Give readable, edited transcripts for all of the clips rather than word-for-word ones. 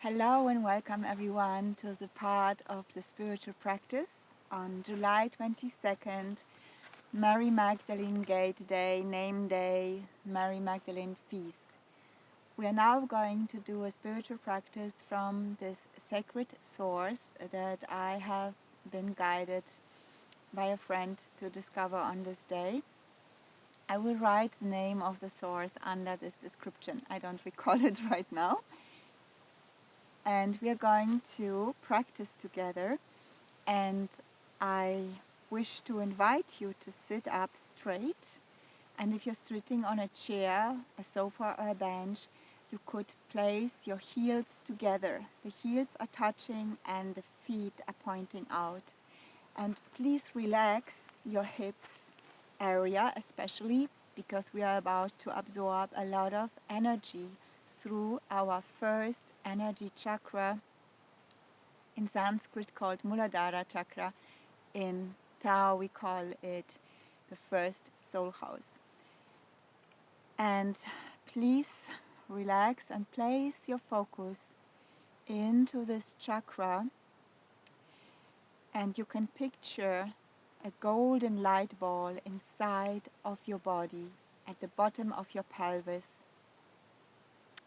Hello and welcome everyone to the part of the spiritual practice on July 22nd, Mary Magdalene Gate Day, Name Day, Mary Magdalene Feast. We are now going to do a spiritual practice from this sacred source that I have been guided by a friend to discover on this day. I will write the name of the source under this description. I don't recall it right now. And we are going to practice together, and I wish to invite you to sit up straight, and if you're sitting on a chair, a sofa or a bench, you could place your heels together. The heels are touching and the feet are pointing out. And please relax your hips area, especially because we are about to absorb a lot of energy through our first energy chakra, in Sanskrit called Muladhara chakra, in Tao we call it the first soul house. And please relax and place your focus into this chakra, and you can picture a golden light ball inside of your body at the bottom of your pelvis.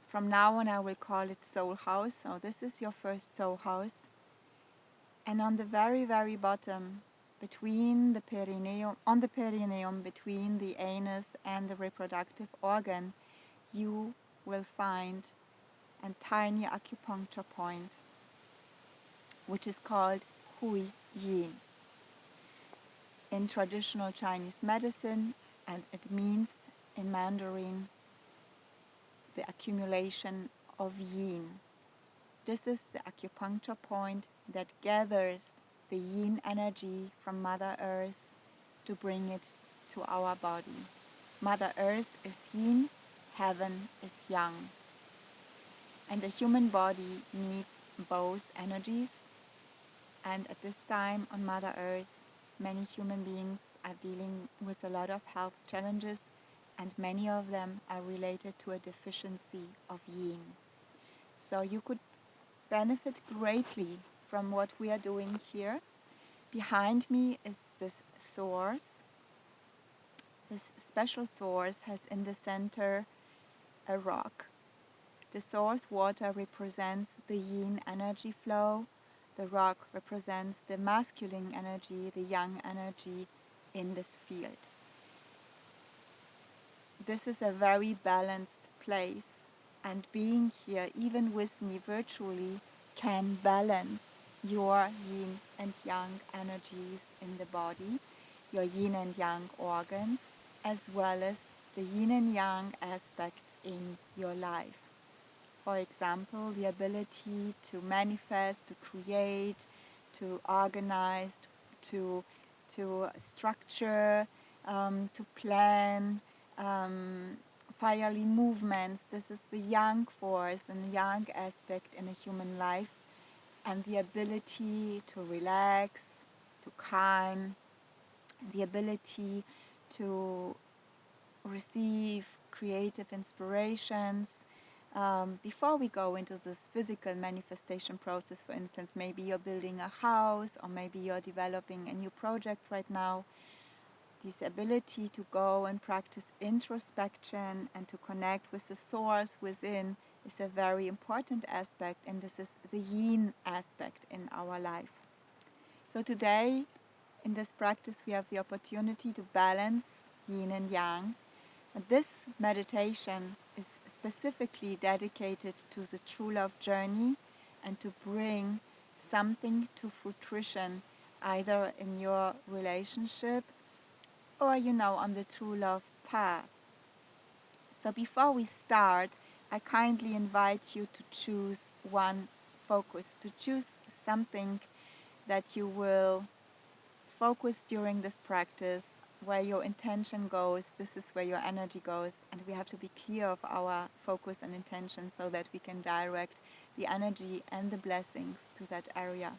From now on I will call it soul house, so this is your first soul house. And on the very, very bottom, between the perineum, on the perineum, between the anus and the reproductive organ, you will find a tiny acupuncture point, which is called Hui Yin in traditional Chinese medicine, and it means in Mandarin the accumulation of yin. This is the acupuncture point that gathers the yin energy from Mother Earth to bring it to our body. Mother Earth is yin, heaven is yang. And the human body needs both energies. And at this time on Mother Earth, many human beings are dealing with a lot of health challenges, and many of them are related to a deficiency of yin. So you could benefit greatly from what we are doing here. Behind me is this source. This special source has in the center a rock. The source water represents the yin energy flow. The rock represents the masculine energy, the yang energy in this field. This is a very balanced place, and being here, even with me virtually, can balance your yin and yang energies in the body, your yin and yang organs, as well as the yin and yang aspects in your life. For example, the ability to manifest, to create, to organize, to structure, to plan, fiery movements. This is the yang force and yang aspect in a human life, and the ability to relax, to calm, the ability to receive creative inspirations. Before we go into this physical manifestation process, for instance, maybe you're building a house or maybe you're developing a new project right now, this ability to go and practice introspection and to connect with the source within is a very important aspect, and this is the yin aspect in our life. So today, in this practice, we have the opportunity to balance yin and yang. And this meditation is specifically dedicated to the true love journey and to bring something to fruition, either in your relationship or, on the true love path. So before we start, I kindly invite you to choose one focus, to choose something that you will focus during this practice, where your intention goes. This is where your energy goes, and we have to be clear of our focus and intention so that we can direct the energy and the blessings to that area.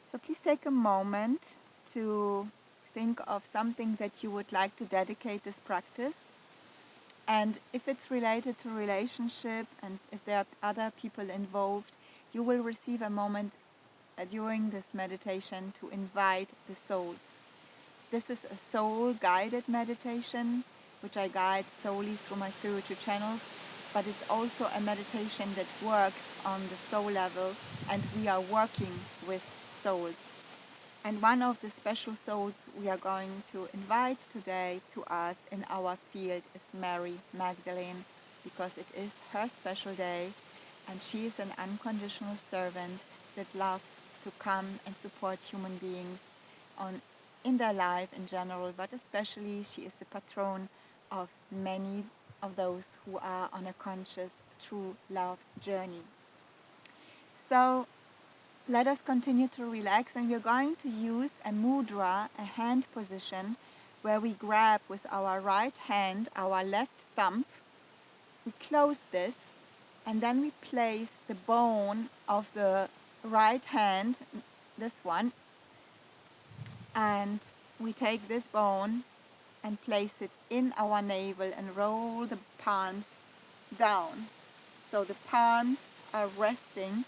So please take a moment to think of something that you would like to dedicate this practice. And if it's related to relationship and if there are other people involved, you will receive a moment during this meditation to invite the souls. This is a soul-guided meditation, which I guide solely through my spiritual channels, but it's also a meditation that works on the soul level, and we are working with souls. And one of the special souls we are going to invite today to us in our field is Mary Magdalene, because it is her special day, and she is an unconditional servant that loves to come and support human beings in their life in general, but especially she is the patron of many of those who are on a conscious, true love journey. So let us continue to relax, and we're going to use a mudra, a hand position, where we grab with our right hand our left thumb, we close this, and then we place the bone of the right hand, this one, and we take this bone and place it in our navel and roll the palms down. So the palms are resting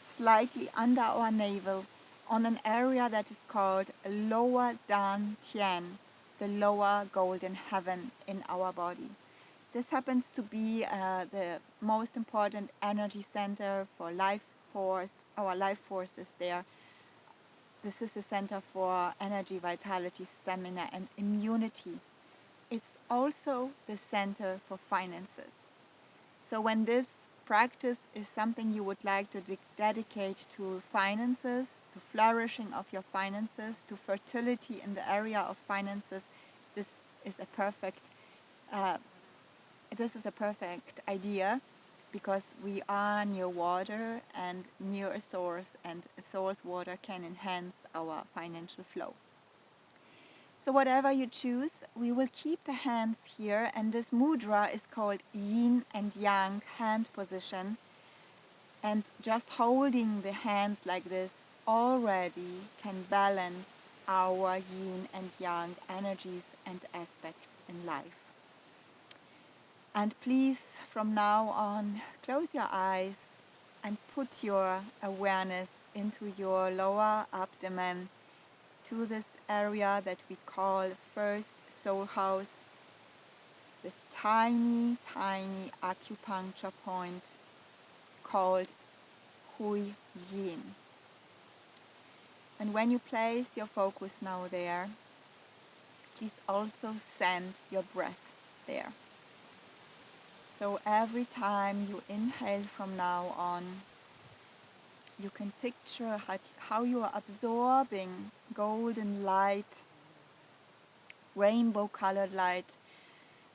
slightly under our navel on an area that is called lower Dan Tian, the lower golden heaven in our body. This happens to be the most important energy center for life force. Our life force is there. This is a center for energy, vitality, stamina, and immunity. It's also the center for finances. So when this practice is something you would like to dedicate to finances, to flourishing of your finances, to fertility in the area of finances, this is a perfect idea, because we are near water and near a source, and a source water can enhance our financial flow. So whatever you choose, we will keep the hands here, and this mudra is called yin and yang hand position. And just holding the hands like this already can balance our yin and yang energies and aspects in life. And please, from now on, close your eyes and put your awareness into your lower abdomen, to this area that we call first soul house, this tiny, tiny acupuncture point called Hui Yin. And when you place your focus now there, please also send your breath there. So every time you inhale from now on, you can picture how you are absorbing golden light, rainbow-colored light.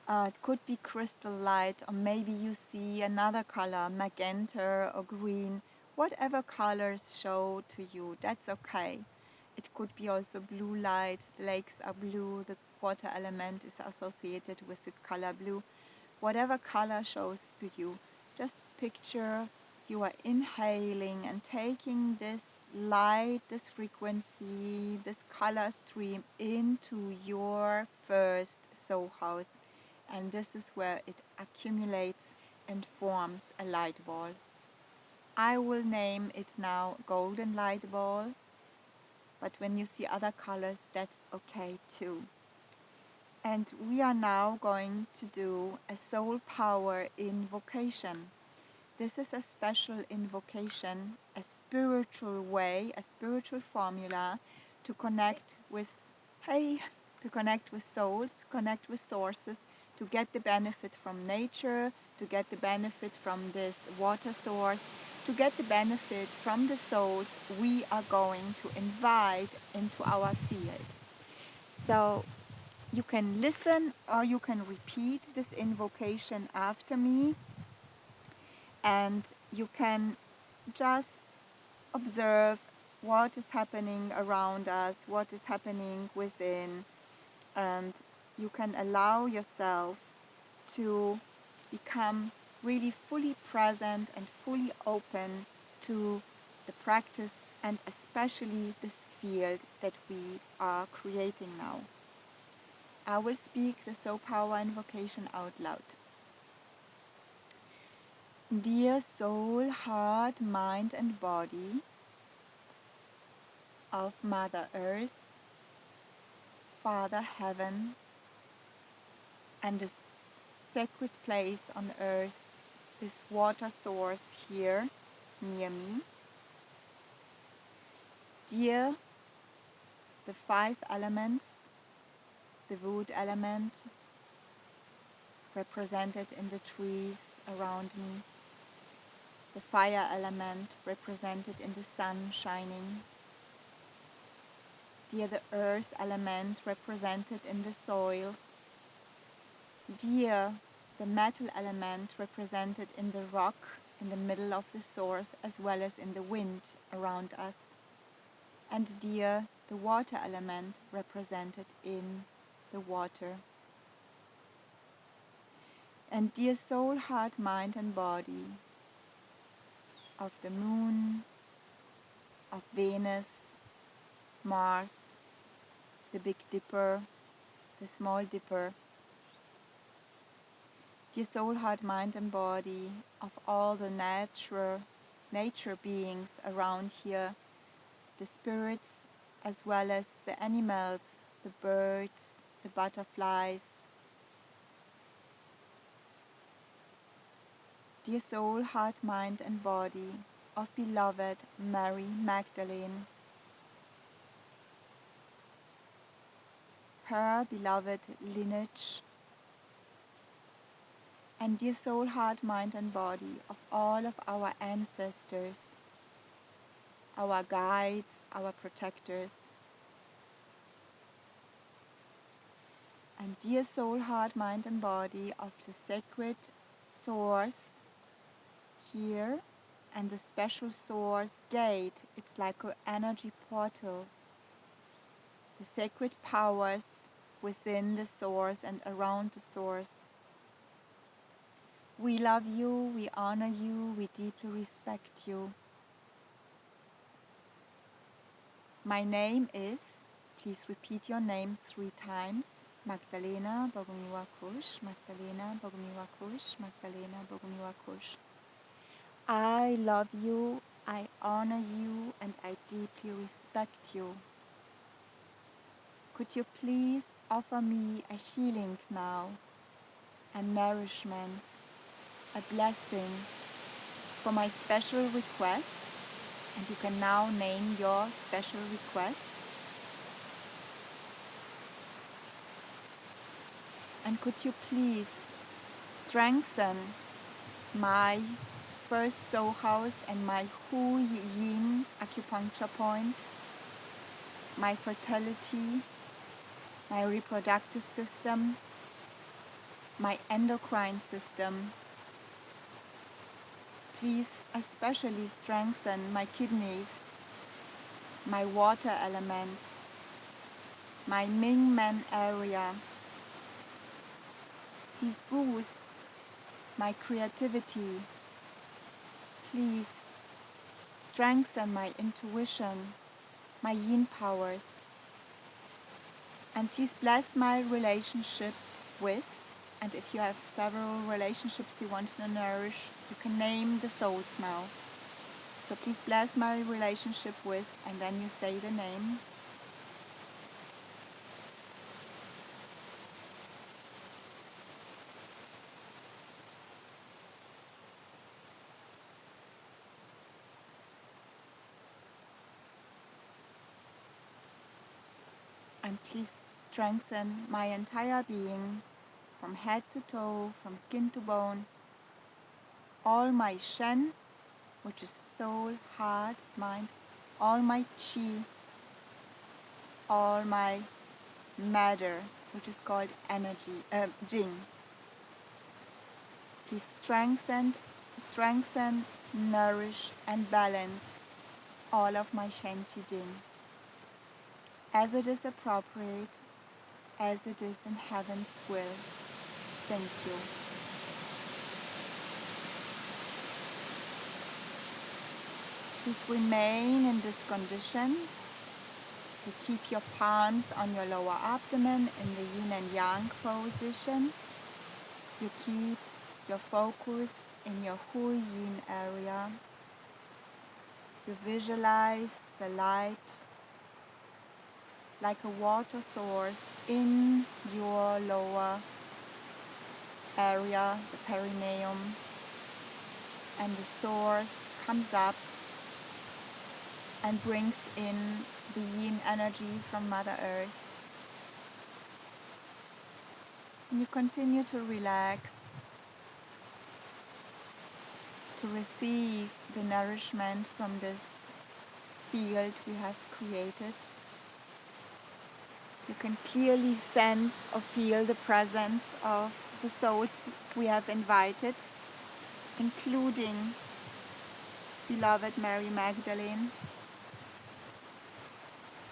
It could be crystal light, or maybe you see another color, magenta or green. Whatever colors show to you, that's okay. It could be also blue light. The lakes are blue. The water element is associated with the color blue. Whatever color shows to you, just picture you are inhaling and taking this light, this frequency, this color stream into your first soul house. And this is where it accumulates and forms a light ball. I will name it now golden light ball, but when you see other colors, that's okay too. And we are now going to do a soul power invocation. This is a special invocation, a spiritual way, a spiritual formula to connect with souls, connect with sources, to get the benefit from nature, to get the benefit from this water source, to get the benefit from the souls we are going to invite into our field. So you can listen or you can repeat this invocation after me, and you can just observe what is happening around us, what is happening within, and you can allow yourself to become really fully present and fully open to the practice, and especially this field that we are creating now. I will speak the soul power invocation out loud. Dear soul, heart, mind and body of Mother Earth, Father Heaven, and this sacred place on earth, this water source here near me. Dear the 5 elements, the wood element represented in the trees around me, the fire element represented in the sun shining, dear the earth element represented in the soil, dear the metal element represented in the rock in the middle of the source as well as in the wind around us, and dear the water element represented in the water. And dear soul, heart, mind and body of the moon, of Venus, Mars, the Big Dipper, the Small Dipper. Dear soul, heart, mind and body of all the nature beings around here, the spirits as well as the animals, the birds, the butterflies. Dear soul, heart, mind and body of beloved Mary Magdalene, her beloved lineage, and dear soul, heart, mind and body of all of our ancestors, our guides, our protectors. And dear soul, heart, mind and body of the sacred source here and the special source gate. It's like an energy portal. The sacred powers within the source and around the source. We love you, we honor you, we deeply respect you. My name is, please repeat your name 3 times, Magdalena Bogumiła Kush, Magdalena Bogumiła Kush, Magdalena Bogumiła Kush. I love you, I honor you, and I deeply respect you. Could you please offer me a healing now, a nourishment, a blessing for my special request? And you can now name your special request. And could you please strengthen my first soul house and my Hu Yin acupuncture point, my fertility, my reproductive system, my endocrine system. Please especially strengthen my kidneys, my water element, my Ming Men area. Please boost my creativity. Please strengthen my intuition, my yin powers. And please bless my relationship with, and if you have several relationships you want to nourish, you can name the souls now. So please bless my relationship with, and then you say the name. And please strengthen my entire being, from head to toe, from skin to bone, all my Shen, which is soul, heart, mind, all my Qi, all my matter, which is called energy, Jing. Please strengthen, nourish and balance all of my Shen Qi Jing, as it is appropriate, as it is in heaven's will. Thank you. Please remain in this condition. You keep your palms on your lower abdomen in the yin and yang position. You keep your focus in your Hui Yin area. You visualize the light like a water source in your lower area, the perineum, and the source comes up and brings in the yin energy from Mother Earth. And you continue to relax, to receive the nourishment from this field we have created. You can clearly sense or feel the presence of the souls we have invited, including beloved Mary Magdalene.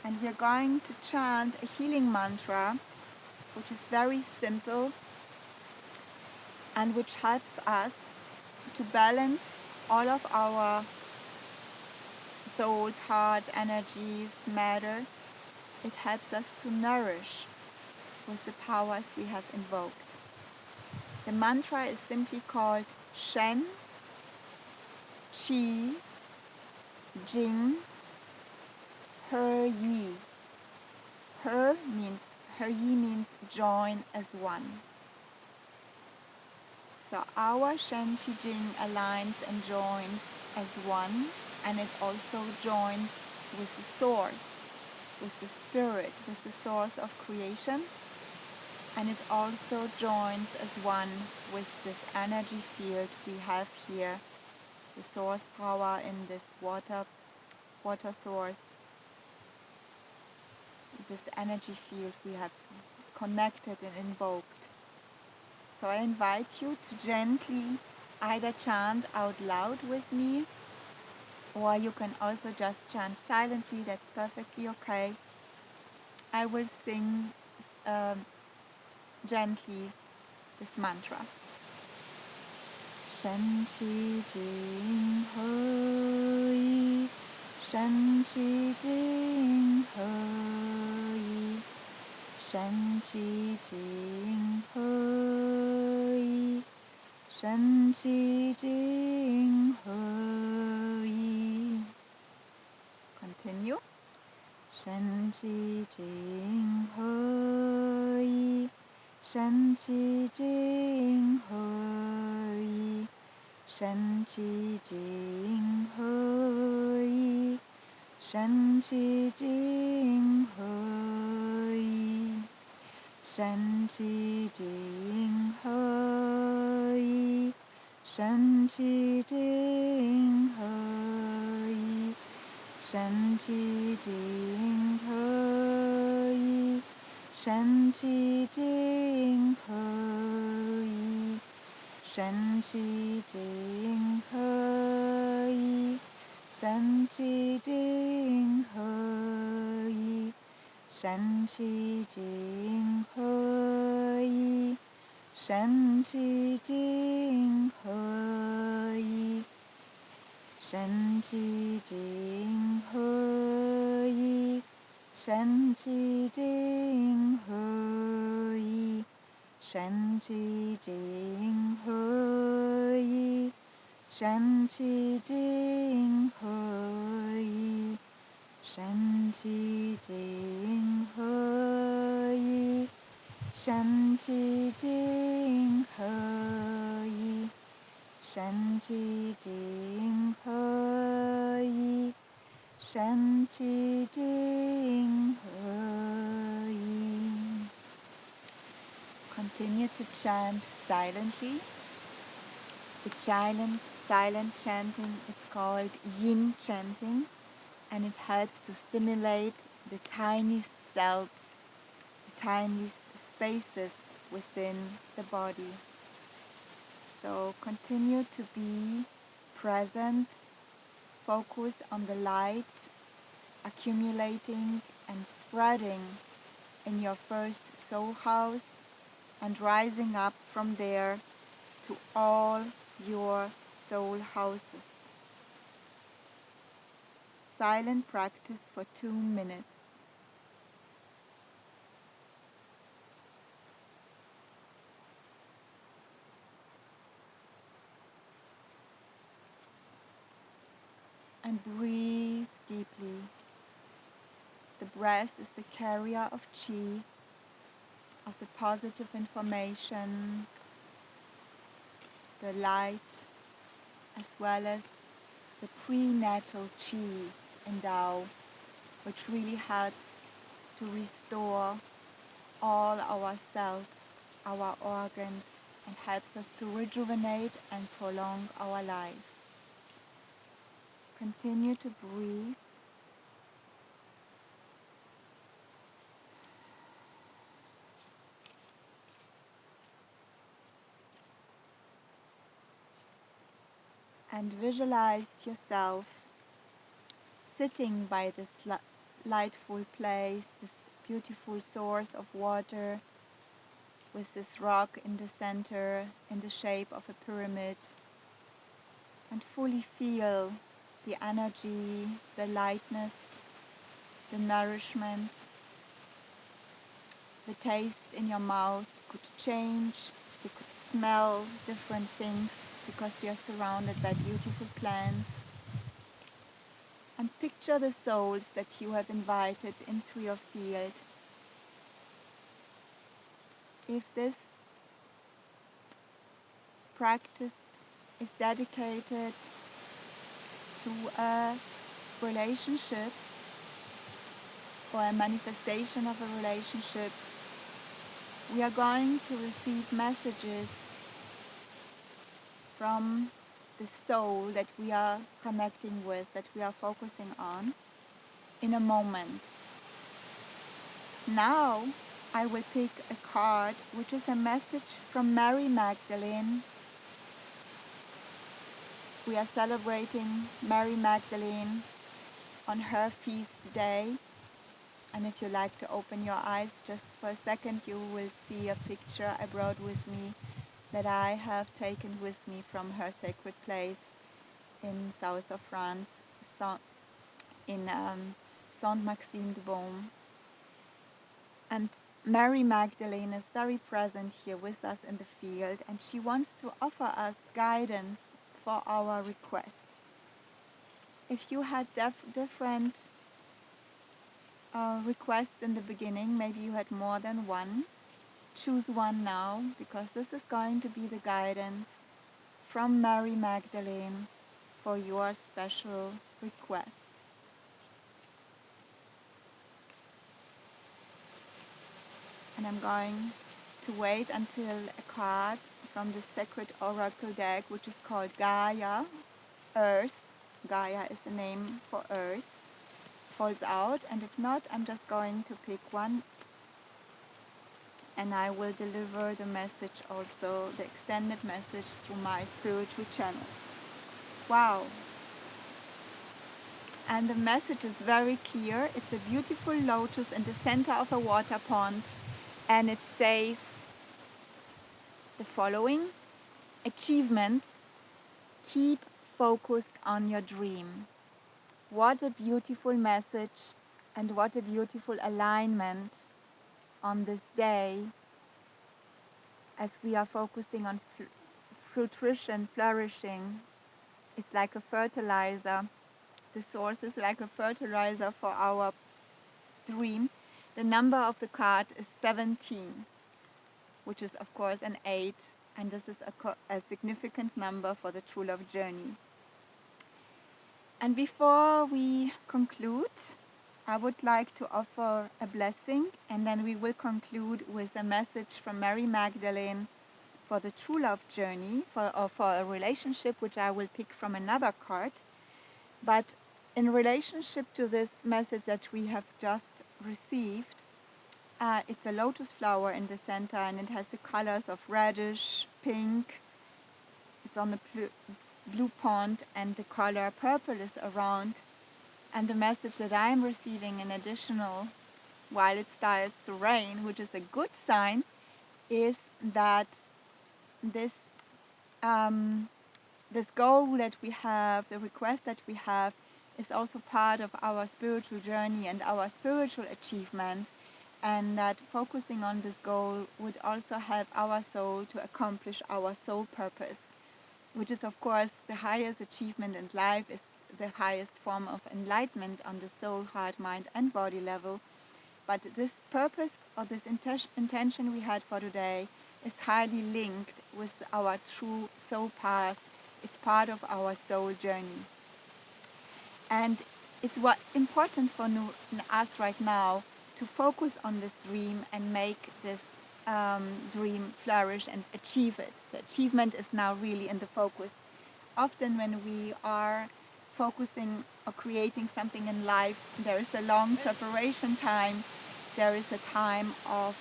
And we're going to chant a healing mantra, which is very simple and which helps us to balance all of our souls, hearts, energies, matter. It helps us to nourish with the powers we have invoked. The mantra is simply called Shen, Qi, Jing, He Yi. He Yi means join as one. So our Shen, Qi, Jing aligns and joins as one, and it also joins with the source, with the spirit, with the source of creation, and it also joins as one with this energy field we have here, the source power in this water source, this energy field we have connected and invoked. So I invite you to gently either chant out loud with me, or you can also just chant silently. That's perfectly okay. I will sing gently this mantra. Shen Qi Jing He Yi, Shen Qi Jing He Yi, Shen Qi Jing He Yi, Shen Qi Jing He Yi. Continue. Shen Qi Jing He Yi, Shen Qi Jing He Yi, Shen Qi Jing He Yi, Shen Qi Jing He Yi, Shen Qi Jing He Yi, Shen Qi Jing He Yi, Shen Qi Jing He Yi, Shen Qi Jing He Yi, Shen Qi Jing He Yi, Shen Qi Jing He Yi, Shen Qi Jing He Yi, Shen Qi Jing He Yi, Shen Qi Jing He Yi, Shen Qi Jing He Yi, Shen Qi Jing He Yi, Shen Qi Jing He Yi, Shen Qi Jing He Yi, Shen Qi Jing He Yi, Shen Qi Jing He Yi, Shen Qi Jing He Yi. Continue to chant silently. The silent chanting is called yin chanting, and it helps to stimulate the tiniest cells, the tiniest spaces within the body. So continue to be present, focus on the light accumulating and spreading in your first soul house and rising up from there to all your soul houses. Silent practice for 2 minutes. and breathe deeply. The breath is the carrier of chi, of the positive information, the light, as well as the prenatal chi in Tao, which really helps to restore all our cells, our organs, and helps us to rejuvenate and prolong our life. Continue to breathe. And visualize yourself sitting by this lightful place, this beautiful source of water, with this rock in the center in the shape of a pyramid, and fully feel the energy, the lightness, the nourishment. The taste in your mouth could change. You could smell different things because you are surrounded by beautiful plants. And picture the souls that you have invited into your field. If this practice is dedicated to a relationship or a manifestation of a relationship, we are going to receive messages from the soul that we are connecting with, that we are focusing on, in a moment. Now I will pick a card which is a message from Mary Magdalene. We are celebrating Mary Magdalene on her feast day. And if you like to open your eyes just for a second, you will see a picture I brought with me that I have taken with me from her sacred place in south of France, in Saint-Maxime-de-Beaune. And Mary Magdalene is very present here with us in the field, and she wants to offer us guidance for our request. If you had different requests in the beginning, maybe you had more than one, choose one now, because this is going to be the guidance from Mary Magdalene for your special request. And I'm going to wait until a card from the sacred oracle deck, which is called Gaia, Earth. Gaia is a name for Earth, falls out, and if not, I'm just going to pick one, and I will deliver the message also, the extended message, through my spiritual channels. Wow! And the message is very clear. It's a beautiful lotus in the center of a water pond, and it says the following: achievement, keep focused on your dream. What a beautiful message, and what a beautiful alignment on this day, as we are focusing on fruition, flourishing. It's like a fertilizer. The source is like a fertilizer for our dream. The number of the card is 17, which is of course an 8, and this is a significant number for the true love journey. And before we conclude, I would like to offer a blessing, and then we will conclude with a message from Mary Magdalene for the true love journey, for a relationship, which I will pick from another card. But in relationship to this message that we have just received, it's a lotus flower in the center, and it has the colors of reddish, pink. It's on the blue pond, and the color purple is around. And the message that I am receiving in additional, while it starts to rain, which is a good sign, is that this goal that we have, the request that we have, is also part of our spiritual journey and our spiritual achievement, and that focusing on this goal would also help our soul to accomplish our soul purpose. which is of course the highest achievement in life, is the highest form of enlightenment on the soul, heart, mind and body level. But this purpose or this intention we had for today is highly linked with our true soul path. It's part of our soul journey. And it's important for us right now to focus on this dream and make this dream flourish and achieve it. The achievement is now really in the focus. Often when we are focusing or creating something in life, there is a long preparation time. There is a time of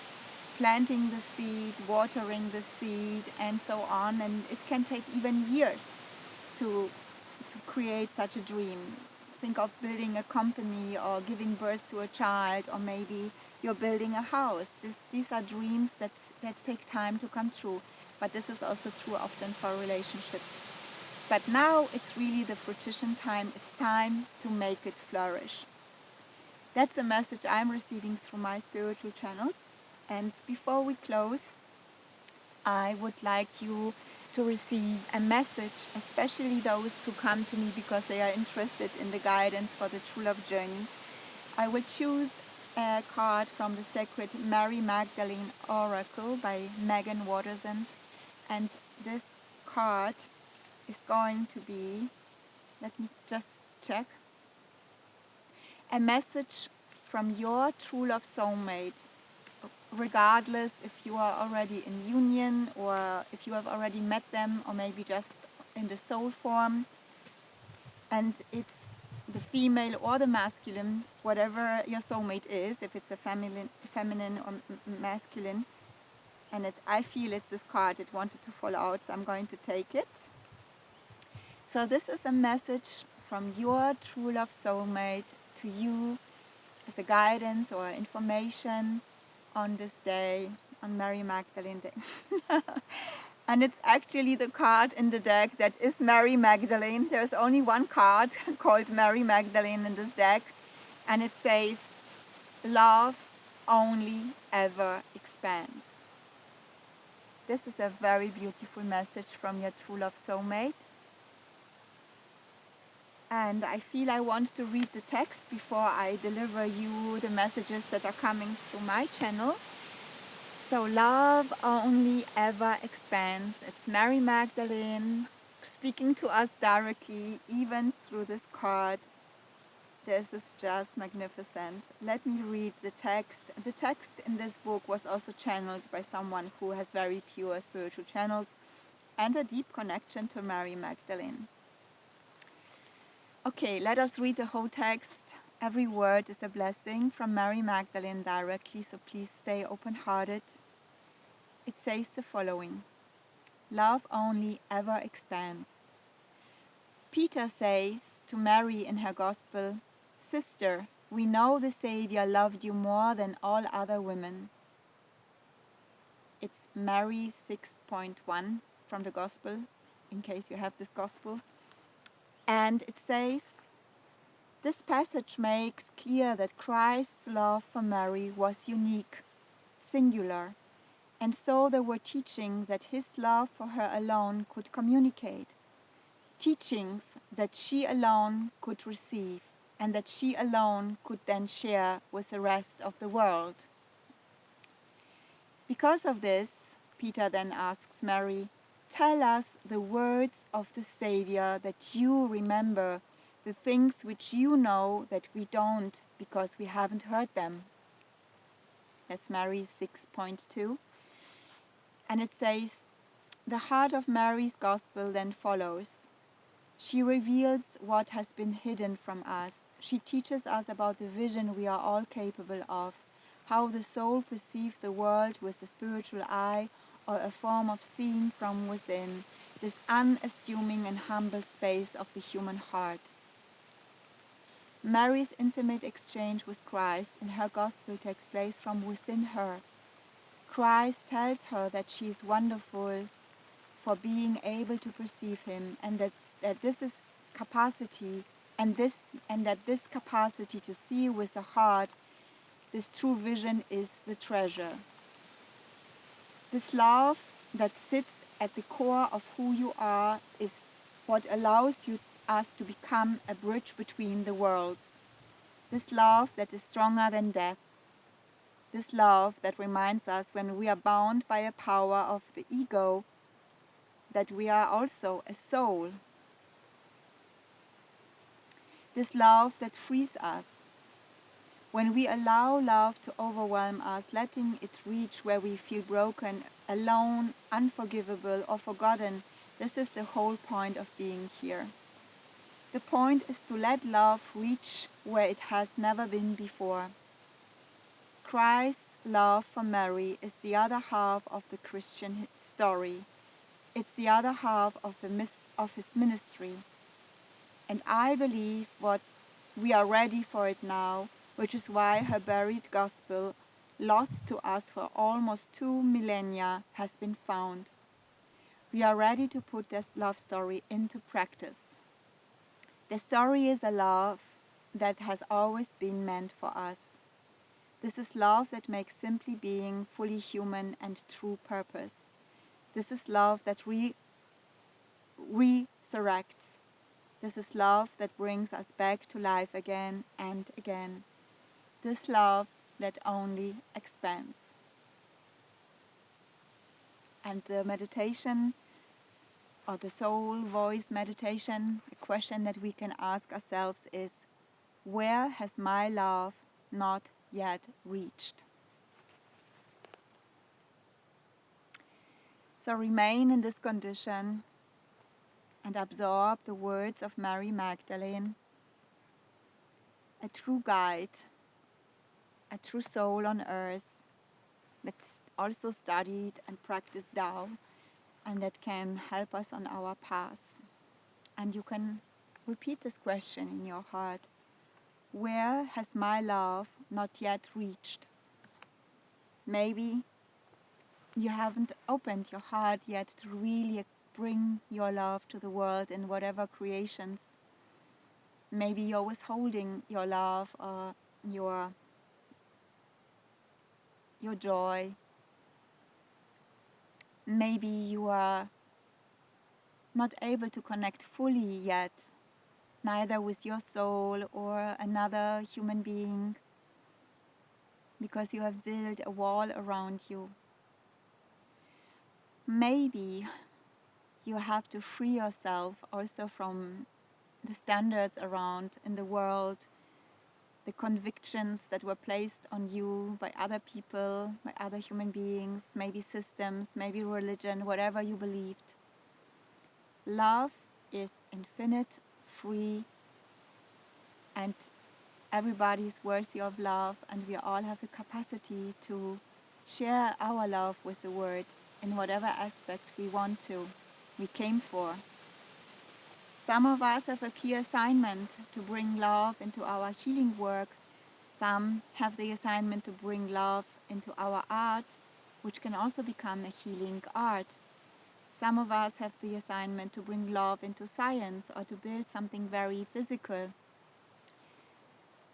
planting the seed, watering the seed, and so on. And it can take even years to create such a dream. Think of building a company or giving birth to a child, or maybe you're building a house. These are dreams that take time to come true. But this is also true often for relationships. But now it's really the fruition time. It's time to make it flourish. That's a message I'm receiving through my spiritual channels. And before we close, I would like you to receive a message, especially those who come to me because they are interested in the guidance for the true love journey. I will choose a card from the sacred Mary Magdalene Oracle by Megan Watterson. And this card is going to be, let me just check, a message from your true love soulmate, regardless if you are already in union or if you have already met them or maybe just in the soul form. And it's the female or the masculine, whatever your soulmate is, if it's a feminine or masculine. And I feel it's this card, it wanted to fall out, so I'm going to take it. So this is a message from your true love soulmate to you as a guidance or information on this day, on Mary Magdalene Day. And it's actually the card in the deck that is Mary Magdalene. There's only one card called Mary Magdalene in this deck. And it says, love only ever expands. This is a very beautiful message from your true love soulmate. And I feel I want to read the text before I deliver you the messages that are coming through my channel. So love only ever expands. It's Mary Magdalene speaking to us directly, even through this card. This is just magnificent. Let me read the text. The text in this book was also channeled by someone who has very pure spiritual channels and a deep connection to Mary Magdalene. Okay, let us read the whole text. Every word is a blessing from Mary Magdalene directly, so please stay open-hearted. It says the following: love only ever expands. Peter says to Mary in her Gospel, "Sister, we know the Savior loved you more than all other women." It's Mary 6.1 from the Gospel, in case you have this Gospel. And it says, this passage makes clear that Christ's love for Mary was unique, singular, and so they were teaching that his love for her alone could communicate, teachings that she alone could receive, and that she alone could then share with the rest of the world. Because of this, Peter then asks Mary, tell us the words of the Savior that you remember, the things which you know that we don't because we haven't heard them. That's Mary 6.2. And it says, the heart of Mary's Gospel then follows. She reveals what has been hidden from us. She teaches us about the vision we are all capable of, how the soul perceives the world with the spiritual eye, or a form of seeing from within, this unassuming and humble space of the human heart. Mary's intimate exchange with Christ in her Gospel takes place from within her. Christ tells her that she is wonderful for being able to perceive him, and that this is capacity, and that this capacity to see with the heart, this true vision, is the treasure. This love that sits at the core of who you are is what allows us to become a bridge between the worlds. This love that is stronger than death. This love that reminds us when we are bound by a power of the ego that we are also a soul. This love that frees us. When we allow love to overwhelm us, letting it reach where we feel broken, alone, unforgivable, or forgotten, this is the whole point of being here. The point is to let love reach where it has never been before. Christ's love for Mary is the other half of the Christian story. It's the other half of his ministry. And I believe what we are ready for it now, which is why her buried gospel, lost to us for almost 2 millennia, has been found. We are ready to put this love story into practice. The story is a love that has always been meant for us. This is love that makes simply being fully human and true purpose. This is love that resurrects. This is love that brings us back to life again and again. This love that only expands. And the meditation, or the soul voice meditation, the question that we can ask ourselves is, where has my love not yet reached? So remain in this condition and absorb the words of Mary Magdalene, a true guide, a true soul on earth that's also studied and practiced Tao, and that can help us on our path. And you can repeat this question in your heart. Where has my love not yet reached? Maybe you haven't opened your heart yet to really bring your love to the world in whatever creations. Maybe you're withholding your love or your joy. Maybe you are not able to connect fully yet, neither with your soul or another human being, because you have built a wall around you. Maybe you have to free yourself also from the standards around in the world, the convictions that were placed on you by other people, by other human beings, maybe systems, maybe religion, whatever you believed. Love is infinite, free, and everybody is worthy of love, and we all have the capacity to share our love with the world in whatever aspect we want to, we came for. Some of us have a clear assignment to bring love into our healing work. Some have the assignment to bring love into our art, which can also become a healing art. Some of us have the assignment to bring love into science or to build something very physical.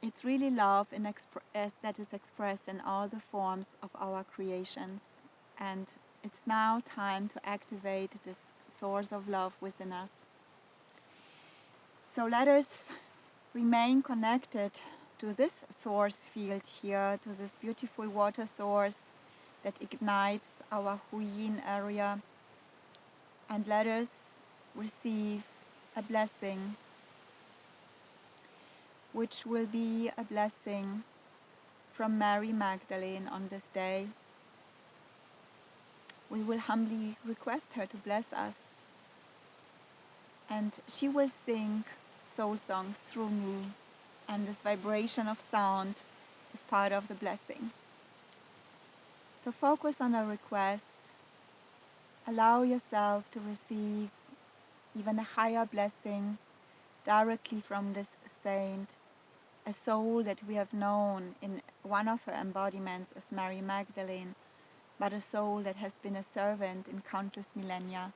It's really love that is expressed in all the forms of our creations. And it's now time to activate this source of love within us. So let us remain connected to this source field here, to this beautiful water source that ignites our Huyin area. And let us receive a blessing, which will be a blessing from Mary Magdalene on this day. We will humbly request her to bless us, and she will sing soul songs through me, and this vibration of sound is part of the blessing. So focus on a request. Allow yourself to receive even a higher blessing directly from this saint, a soul that we have known in one of her embodiments as Mary Magdalene, but a soul that has been a servant in countless millennia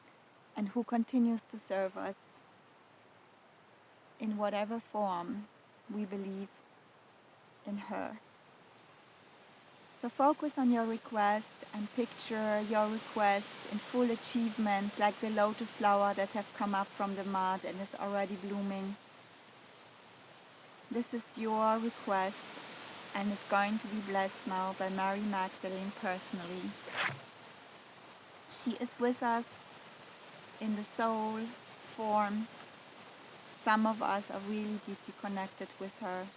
and who continues to serve us in whatever form we believe in her. So focus on your request and picture your request in full achievement, like the lotus flower that have come up from the mud and is already blooming. This is your request, and it's going to be blessed now by Mary Magdalene personally. She is with us in the soul form. Some of us are really deeply connected with her.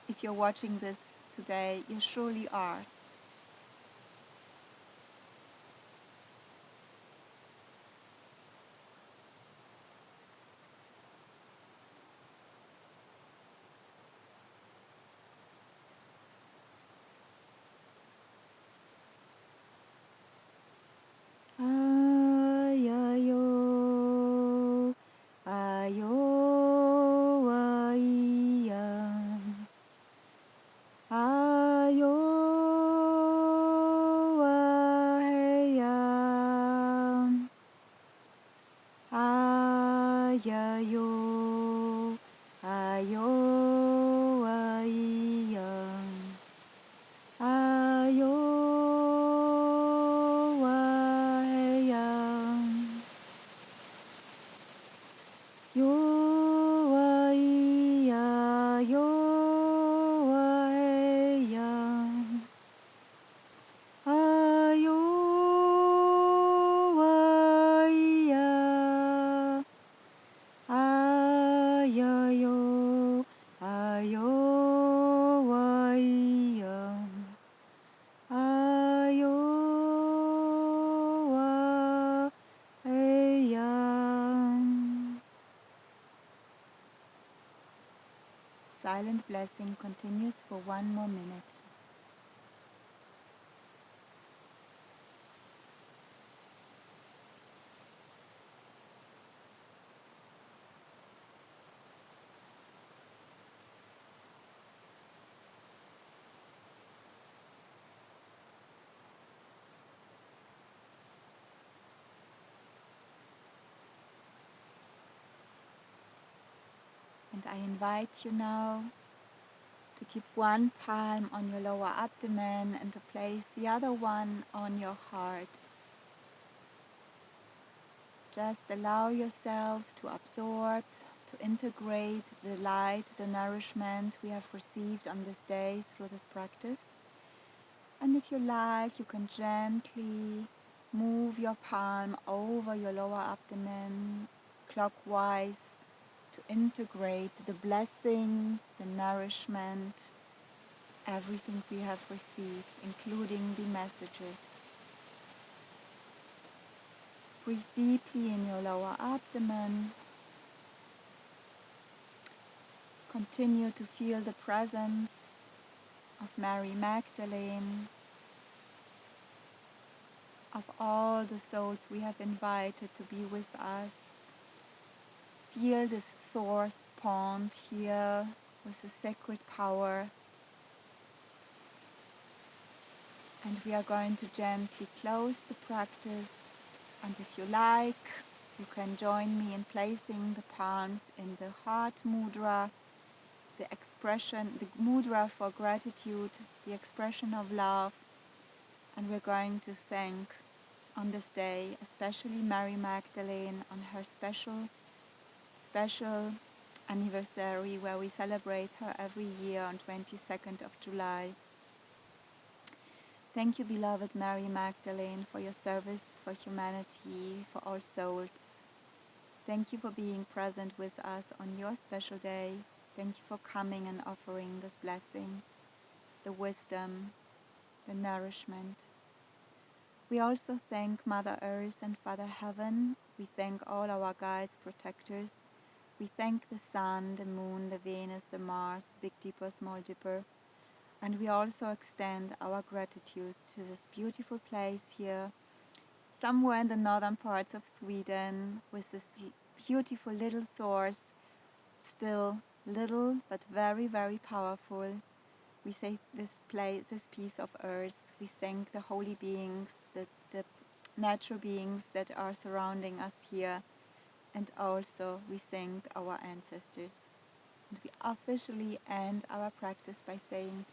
If you're watching this today, you surely are. Ayo, ayo, ayam. Ayo, ayam. Ayayo, ayo, ayam. Ayo, ayam. Yo, ayya, yo, ayam. Ayo, ayya. Ayayo, ayo, ayam. Ayo, ayam. Silent blessing continues for 1 more minute. And I invite you now to keep one palm on your lower abdomen and to place the other one on your heart. Just allow yourself to absorb, to integrate the light, the nourishment we have received on this day through this practice. And if you like, you can gently move your palm over your lower abdomen clockwise to integrate the blessing, the nourishment, everything we have received, including the messages. Breathe deeply in your lower abdomen. Continue to feel the presence of Mary Magdalene, of all the souls we have invited to be with us. Feel this source pond here with a sacred power. And we are going to gently close the practice. And if you like, you can join me in placing the palms in the heart mudra, the expression, the mudra for gratitude, the expression of love. And we're going to thank on this day, especially Mary Magdalene on her special anniversary where we celebrate her every year on 22nd of July. Thank you, beloved Mary Magdalene, for your service for humanity, for all souls. Thank you for being present with us on your special day. Thank you for coming and offering this blessing, the wisdom, the nourishment. We also thank Mother Earth and Father Heaven. We thank all our guides, protectors. We thank the Sun, the Moon, the Venus, the Mars, Big Dipper, Small Dipper. And we also extend our gratitude to this beautiful place here, somewhere in the northern parts of Sweden, with this beautiful little source, still little but very, very powerful. We say this place, this piece of earth. We thank the holy beings, the natural beings that are surrounding us here, and also we thank our ancestors. And we officially end our practice by saying,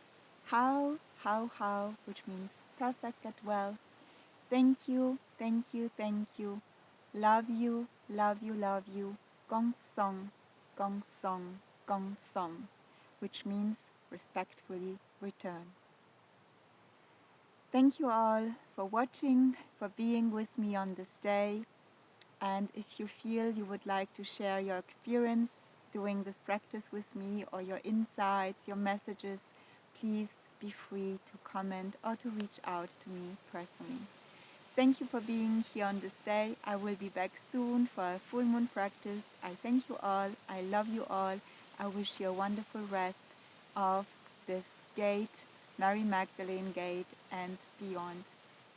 how, which means perfect, get well. Thank you, thank you, thank you. Love you, love you, love you. Gong song, gong song, gong song, which means respectfully return. Thank you all for watching, for being with me on this day. And if you feel you would like to share your experience doing this practice with me, or your insights, your messages, please be free to comment or to reach out to me personally. Thank you for being here on this day. I will be back soon for a full moon practice. I thank you all. I love you all. I wish you a wonderful rest of this gate, Mary Magdalene Gate, and beyond.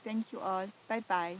Thank you all. Bye bye.